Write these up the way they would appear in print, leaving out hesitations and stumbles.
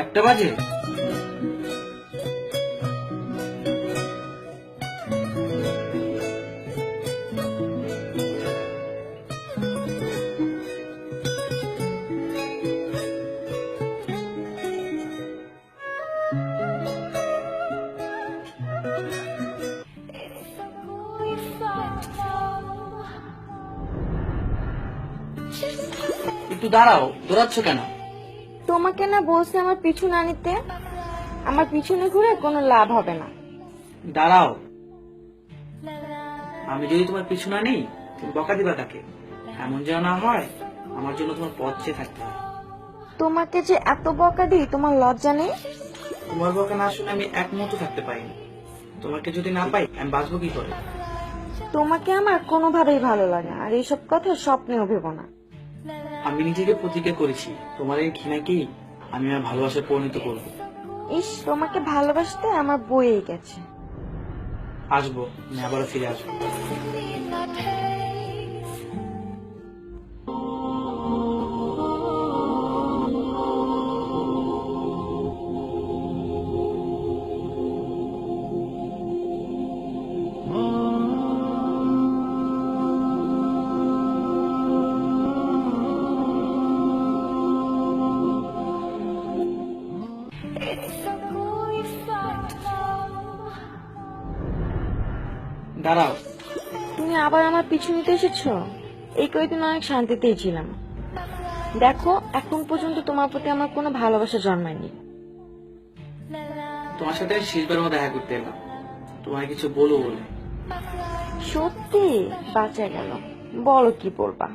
1টা বাজে? একটু দাঁড়াও, দৌড়াচ্ছ কেন? তোমাকে না বলছে আমার পিছু না নিতে। আমার পিছনে ঘুরে কোনো লাভ হবে না। দাঁড়াও, আমি যদি তোমার পিছু না নেই তুমি বকা দিবা কাকে? এমন যেন না হয় আমার জন্য তোমার পথ চেয়ে থাকতে হয়। তোমাকে যে এত বকা দিই, তোমার লজ্জা নেই? তোমার বকা না শুনে আমি এক মুহূর্ত থাকতে পারিনি। তোমাকে যদি না পাই আমি বাঁচবো কি করে? তোমাকে আমার কোনোভাবেই ভালো লাগে না, আর এইসব কথা স্বপ্নেও ভেবো না। আমি নিজেকে প্রতিজ্ঞা করেছি তোমার এই ঘৃণাকেই আমি আমার ভালোবাসায় পরিণত করবো। ইস, তোমাকে ভালোবাসতে আমার বইয়েই গেছে। আসবো, আমি আবারও ফিরে আসবো। দাঁড়াও, তুমি আবার আমার পিছু নিতে এসেছো? এই কয়েকদিন অনেক শান্তিতেই ছিলাম। দেখো, এখন পর্যন্ত তোমার প্রতি আমার কোনো ভালোবাসা জন্মায়নি। তোমার সাথে শেষবার মতো দেখা করতে এলাম, তোমার কিছু বলবো বলে। সত্যি বাঁচা গেল, বলো কি বলবা?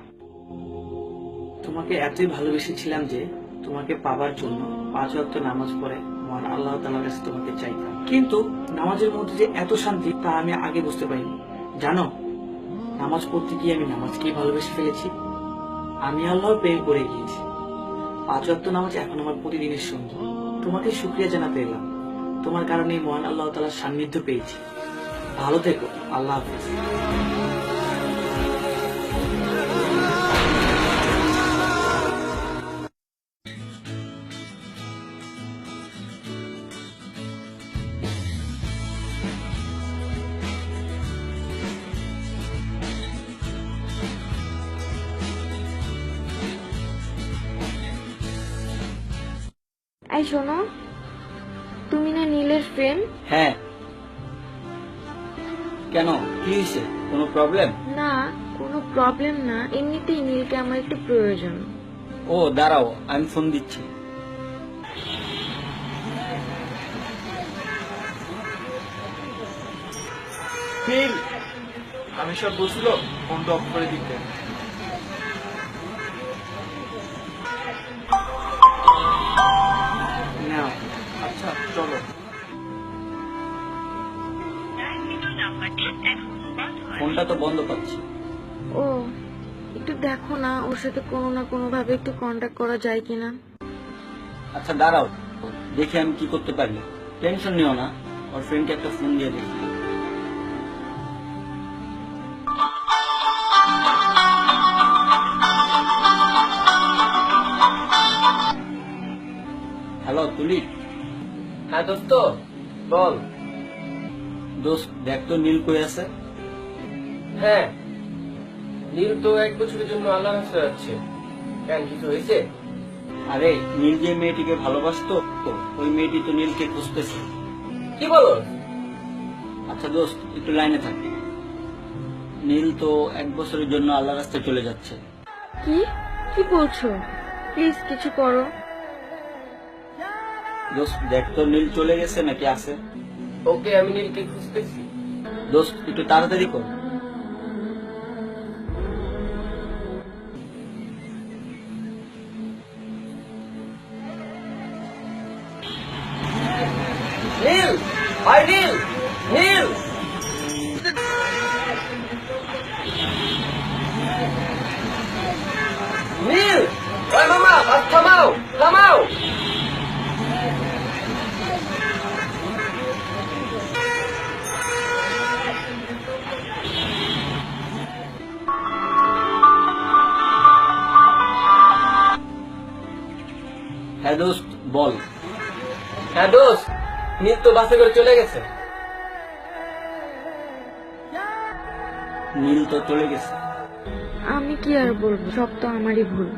তোমাকে এতই ভালোবেসেছিলাম যে তোমাকে পাবার জন্য 5 ওয়াক্ত নামাজ পড়ে মহান আল্লাহ তাআলার কাছে তোমাকে চাইতাম। কিন্তু নামাজের মধ্যে যে এত শান্তি তা আমি আগে বুঝতে পারিনি। জানো, নামাজ পড়তে গিয়ে আমি নামাজকেই ভালোবেসে ফেলেছি। আমি আল্লাহর প্রেম করে গিয়েছি। 5 ওয়াক্ত নামাজ এখন আমার প্রতিদিনের সঙ্গী। তোমাকে শুকরিয়া জানাতে এলাম, তোমার কারণে মহান আল্লাহ তাআলার সান্নিধ্য পেয়েছি। ভালো থেকো, আল্লাহ হাফেজ। এই শোনো, তুমি না নীলের ফ্রেন্ড? হ্যাঁ, কেন, কি হয়েছে? কোনো প্রবলেম? না, কোনো প্রবলেম না, এমনিতেই নীলকে আমার একটু প্রয়োজন। ও দাঁড়াও, আমি ফোন দিচ্ছি। ফিল, আমি সব বলছিল ফোনটা অফ করে দিতে। নাও, আচ্ছা চলো। ফোনটা তো বন্ধ পাচ্ছি। ও, একটু দেখো না ওর সাথে কোনো না কোনো ভাবে একটু কন্টাক্ট করা যায় কিনা। আচ্ছা দাঁড়াও, দেখি আমি কি করতে পারি। টেনশন নিও না, ওর ফ্রেন্ডকে একটা ফোন দিয়ে দেখি। হ্যালো তুলি। হ্যাঁ দোস্ত, বল। দোস্ত দেখ তো নীল কই আছে। হ্যাঁ, নীল তো 1 বছরের জন্য আল্লাহর রাস্তায় যাচ্ছে। কেন, কিছু হয়েছে? আরে নীল যে মেয়েটিকে ভালোবাসতো ওই মেয়েটি তো নীলকে খুঁজতেছে। কি বলো? আচ্ছা দোস্ত একটু লাইনে থাক। নীল তো 1 বছরের জন্য আল্লাহর রাস্তায় চলে যাচ্ছে। কি কি বলছো? প্লিজ কিছু করো। দোস্ত দেখ তো নীল চলে গেছে নাকি আছে। ওকে, আমি নীলকে খুঁজতেছি। দোস্ত একটু তাড়াতাড়ি কর। নীল, ভাই নীল, নীল। নীল, ওই মামা, বাস থামাও, থামাও। হ্যাঁ দোস্ত বল। হ্যাঁ দোস্ত, নীল তো বাসে করে চলে গেছে। নীল তো চলে গেছে। আমি কি আর বলবো, সব তো আমারই ভুল।